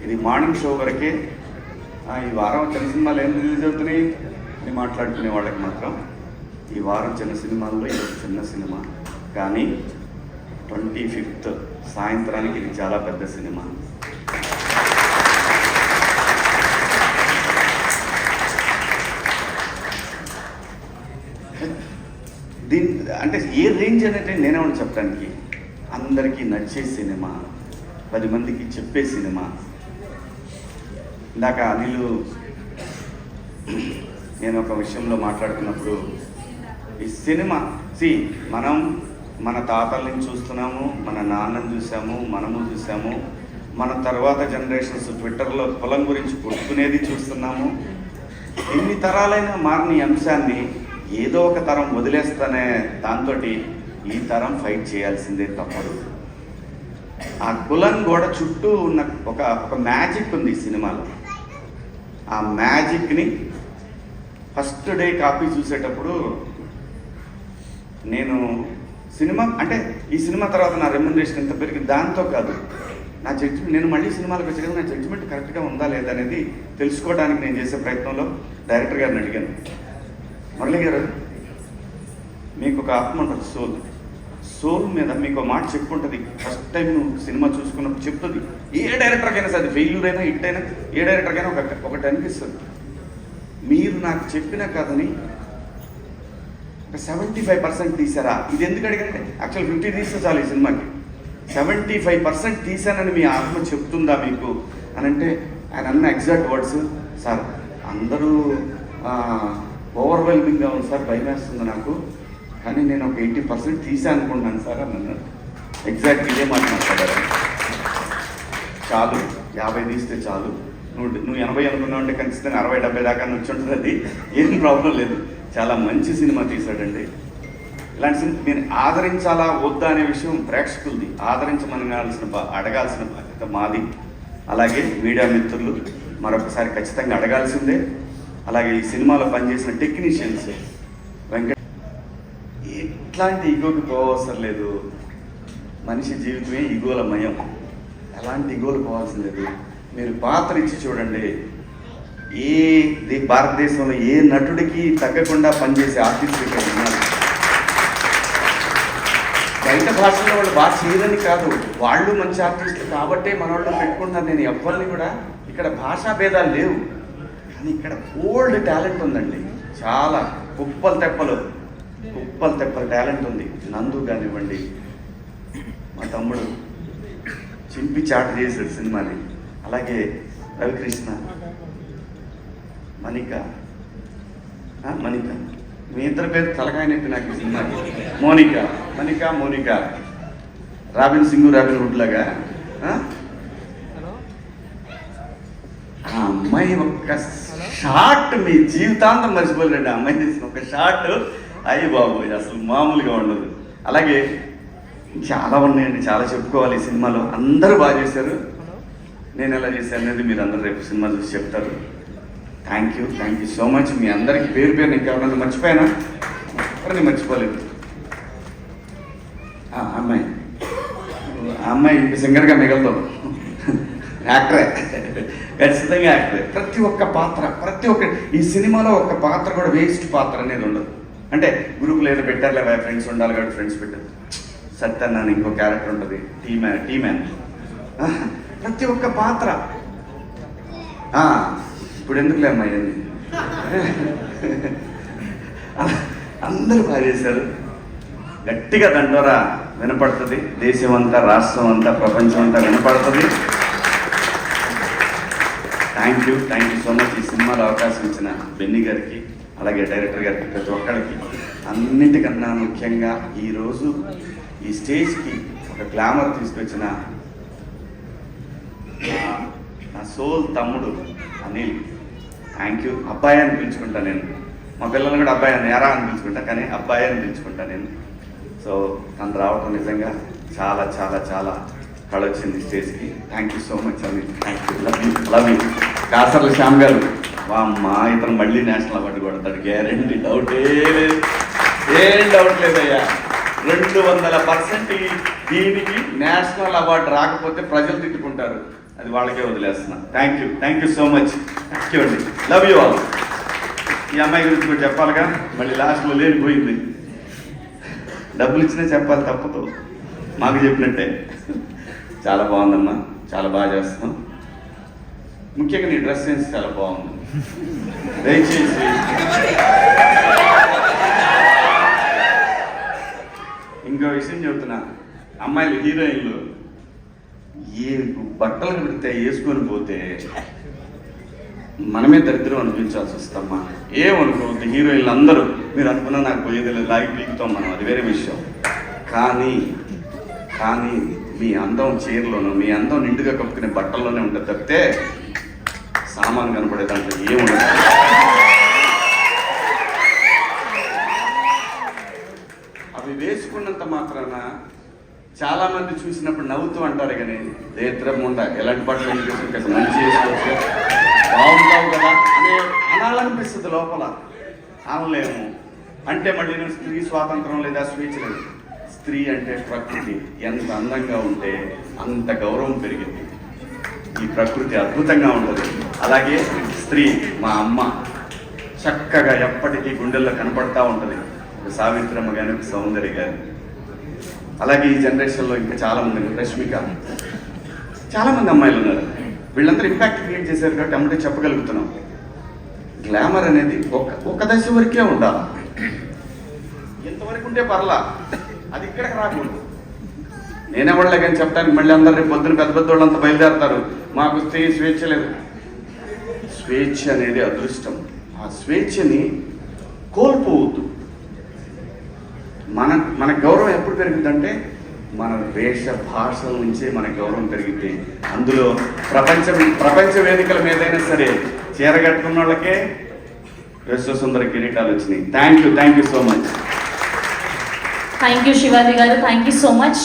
ఇది morning show వరకే. ఈ వారం చిన్న సినిమాలు ఏం రిలీజ్ అవుతున్నాయి అని మాట్లాడుకునే వాళ్ళకి మాత్రం ఈ వారం చిన్న సినిమాల్లో ఇది చిన్న సినిమా, కానీ 25th సాయంత్రానికి ఇది చాలా పెద్ద సినిమా. దీని అంటే ఏ రేంజ్ అనేది నేనేమని చెప్పడానికి, అందరికీ నచ్చే సినిమా, 10 మందికి చెప్పే సినిమా. ఇందాక అనిలు నేను ఒక విషయంలో మాట్లాడుతున్నప్పుడు ఈ సినిమా మనం మన తాతల నుంచి చూస్తున్నాము, మన నాన్నని చూసాము, మనము చూసాము, మన తర్వాత జనరేషన్స్ ట్విట్టర్లో పొలం గురించి కొట్టుకునేది చూస్తున్నాము. ఎన్ని తరాలైనా మారిన అంశాన్ని ఏదో ఒక తరం వదిలేస్తానే దాంతో ఈ తరం ఫైట్ చేయాల్సిందే తప్పదు. ఆ కులం గోడ చుట్టూ ఉన్న ఒక మ్యాజిక్ ఉంది ఈ సినిమాలో. ఆ మ్యాజిక్ని ఫస్ట్ డే కాపీ చూసేటప్పుడు నేను సినిమా అంటే ఈ సినిమా తర్వాత నా రెమ్యునరేషన్ ఎంత పెరిగింది దాంతో కాదు, నా జడ్జిమెంట్, నేను మళ్ళీ సినిమాలకు వచ్చి కదా నా జడ్జిమెంట్ కరెక్ట్గా ఉందా లేదా అనేది తెలుసుకోవడానికి నేను చేసే ప్రయత్నంలో డైరెక్టర్ గారిని అడిగాను. మురళి గారు, మీకు ఒక ఆత్మ ఉంటుంది, సోల్ మీద మీకు మాట చెప్పుకుంటుంది. ఫస్ట్ టైం నువ్వు సినిమా చూసుకున్నప్పుడు చెప్తుంది. ఏ డైరెక్టర్కైనా సరే, అది ఫెయిల్యూర్ అయినా హిట్ అయినా ఏ డైరెక్టర్కైనా ఒకటి అనిపిస్తుంది. మీరు నాకు చెప్పిన కథని ఒక 75% తీసారా? ఇది ఎందుకు అడిగంటే యాక్చువల్ 50 తీస్తే చాలు ఈ సినిమాకి. 75% తీసానని మీ ఆత్మ చెప్తుందా మీకు అని అంటే ఆయన అన్న ఎగ్జాక్ట్ వర్డ్స్, సార్ అందరూ ఓవర్వెల్మింగ్గా ఉంది సార్, భయం వేస్తుంది నాకు, కానీ నేను ఒక 80% తీసాను అనుకుంటున్నాను సార్ అని అన్నాడు. ఎగ్జాక్ట్ ఇదే మాట మాట్లాడారు. చాలు 50 తీస్తే చాలు, నువ్వు 80 అనుకున్నావు అంటే ఖచ్చితంగా 60-70 దాకా వచ్చి ఉంటుంది, అది ఏం ప్రాబ్లం లేదు. చాలా మంచి సినిమా తీశాడండి. ఇలాంటి సినిమా నేను ఆదరించాలా వద్దా అనే విషయం ప్రేక్షకులది, అడగాల్సిన బాధ్యత మాది. అలాగే మీడియా మిత్రులు మరొకసారి ఖచ్చితంగా అడగాల్సిందే. అలాగే ఈ సినిమాలో పనిచేసిన టెక్నీషియన్స్ ఎట్లాంటి ఈగోకి పోవసరం లేదు. మనిషి జీవితమే ఈగోలమయం, ఎలాంటి ఈగోలు పోవాల్సిన లేదు. మీరు పాత్ర ఇచ్చి చూడండి, భారతదేశంలో ఏ నటుడికి తగ్గకుండా పనిచేసే ఆర్టిస్ట్ ఇక్కడ ఉన్నారు. బయట భాషల్లో వాళ్ళు బాగా చేయదని కాదు, వాళ్ళు మంచి ఆర్టిస్టులు కాబట్టే మన వాళ్ళు పెట్టుకుంటున్నారు. నేను ఎవరిని కూడా ఇక్కడ భాషా భేదాలు లేవు, కానీ ఇక్కడ ఓల్డ్ టాలెంట్ ఉందండి. చాలా కుప్పలు తెప్పలు టాలెంట్ ఉంది. నందు కానివ్వండి, మా తమ్ముడు చింపి చాటు చేశాడు సినిమాని. అలాగే రవికృష్ణ, మణిక మీ ఇద్దరు పేరు తలకాయ నొప్పి నాకు ఈ సినిమాకి. మోనిక రాబిన్ హుడ్ లాగా. ఆ అమ్మాయి ఒక్క షాట్ మీ జీవితాంతం మర్చిపోలేండి. ఆ అమ్మాయి తీసిన ఒక షాట్ అయ్యి బాబు అసలు మామూలుగా ఉండదు. అలాగే చాలా ఉన్నాయండి, చాలా చెప్పుకోవాలి ఈ సినిమాలో. అందరూ బాగా చేశారు. నేను ఎలా చేశాను అనేది మీరు అందరూ రేపు సినిమా చూసి చెప్తారు. Thank you so much. మీ అందరికీ పేరు ఇంకెవరన్నా మర్చిపోయానా? ఎవరిని మర్చిపోలేదు. అమ్మాయి సింగర్గా మిగలదు, యాక్టరే, ఖచ్చితంగా యాక్టరే. ప్రతి ఒక్క ఈ సినిమాలో ఒక్క పాత్ర కూడా వేస్ట్ పాత్ర అనేది ఉండదు. అంటే గ్రూప్లో ఏదో పెట్టారులే ఫ్రెండ్స్ ఉండాలి కాబట్టి ఫ్రెండ్స్ పెట్టారు. సత్యన్న అని ఇంకో క్యారెక్టర్ ఉంటుంది, టీ మ్యాన్. ప్రతి ఒక్క పాత్ర ఇప్పుడు ఎందుకులే అమ్మాయి అని అందరూ బాగా చేశారు. గట్టిగా దండోరా వినపడుతుంది, దేశం అంతా, రాష్ట్రం అంతా, ప్రపంచం అంతా వినపడుతుంది. Thank you so much. ఈ సినిమాలో అవకాశం ఇచ్చిన బెన్నీ గారికి, అలాగే డైరెక్టర్ గారికి, ప్రతి ఒక్కరికి. అన్నిటికన్నా ముఖ్యంగా ఈరోజు ఈ స్టేజ్కి ఒక గ్లామర్ తీసుకొచ్చిన నా సోల్ తమ్ముడు అనిల్, థ్యాంక్ యూ. అబ్బాయి అని పిలుచుకుంటా నేను, మా పిల్లల్ని కూడా అబ్బాయి అని ఎరా అని పిలుచుకుంటా, కానీ అబ్బాయి అని పిలుచుకుంటా నేను. సో తను రావటం నిజంగా చాలా చాలా చాలా కళొచ్చింది స్టేజ్కి. Thank you so much Anil. Thank you, love you. Kasarla Shyam గారు, మా ఇతను మళ్ళీ నేషనల్ అవార్డు కొడతాడు, గ్యారంటీ, ఏం డౌట్ లేదయ్యా. 200% దీనికి నేషనల్ అవార్డు రాకపోతే ప్రజలు తిట్టుకుంటారు. అది వాళ్ళకే వదిలేస్తున్నా. Thank you so much. Thank you అండి. Love you all. ఈ అమ్మాయి గురించి కూడా చెప్పాలిగా, మళ్ళీ లాస్ట్లో లేనిపోయింది. డబ్బులు ఇచ్చినా చెప్పాలి, తప్పదు. మాకు చెప్పినట్టే. చాలా బాగుందమ్మా, చాలా బాగా చేస్తున్నాం. ముఖ్యంగా నీ డ్రెస్ సెన్స్ చాలా బాగుంది. దయచేసి ఇంకో విషయం చెబుతున్నా, అమ్మాయిలు హీరోయిన్లు ఏ బట్టలు పెడితే వేసుకొని పోతే మనమే దరిద్రం అనిపించాల్సి వస్తుందమ్మా. ఏమనుకోవద్దు, హీరోయిన్లు అందరూ మీరు అనుకున్నా నాకు పోయేది లాగి పీకుతాం మనం, అది వేరే విషయం. కానీ మీ అందం చీరలోనూ, మీ అందం నిండుగా కప్పుకునే బట్టల్లోనే ఉంటుంది తప్పితే సామాన్ కనపడే దాంట్లో ఏముండదు. అవి వేసుకున్నంత మాత్రాన చాలా మంది చూసినప్పుడు నవ్వుతూ అంటారు, కానీ దేత్రం ఉండ ఎలాంటి బట్టలు వేసుకుంటే మంచి వేసుకోవచ్చు, బాగుంటావు కదా అనే అనాలనిపిస్తుంది లోపల. అనలేము. అంటే మళ్ళీ నేను స్త్రీ స్వాతంత్రం లేదా స్వేచ్ఛ లేదు. స్త్రీ అంటే ప్రకృతి, ఎంత అందంగా ఉంటే అంత గౌరవం పెరిగింది. ఈ ప్రకృతి అద్భుతంగా ఉంటుంది. అలాగే స్త్రీ మా అమ్మ చక్కగా ఎప్పటికీ గుండెల్లో కనపడతా ఉంటుంది. ఒక సావిత్రమ్మ కానీ, ఒక సౌందర్య కానీ. అలాగే ఈ జనరేషన్లో ఇంకా చాలామంది, రష్మిక, చాలామంది అమ్మాయిలు ఉన్నారు. వీళ్ళందరూ ఇంపాక్ట్ క్రియేట్ చేశారు కాబట్టి అమ్మటే చెప్పగలుగుతున్నాం. గ్లామర్ అనేది ఒక దశ వరకే ఉండాలి. ఎంతవరకు ఉంటే పర్లా, అది ఇక్కడికి రాకూడదు. నేనెవడలే కానీ చెప్పడానికి మళ్ళీ అందరు రేపు పొద్దున పెద్ద పెద్ద వాళ్ళంతా బయలుదేరతారు, మాకు స్త్రీ స్వేచ్ఛ లేదు. స్వేచ్ఛ అనేది అదృష్టం. ఆ స్వేచ్ఛని కోల్పోవద్దు. మన గౌరవం ఎప్పుడు పెరుగుతుందంటే మన వేష భాషల నుంచే మన గౌరవం పెరిగింది. అందులో ప్రపంచ వేదికల మీదైనా సరే చీర కట్టుకున్న వాళ్ళకే విశ్వసుందర కిరీటాలు వచ్చినాయి. Thank you so much. Thank you Shivaji గారు, థ్యాంక్ యూ సో మచ్.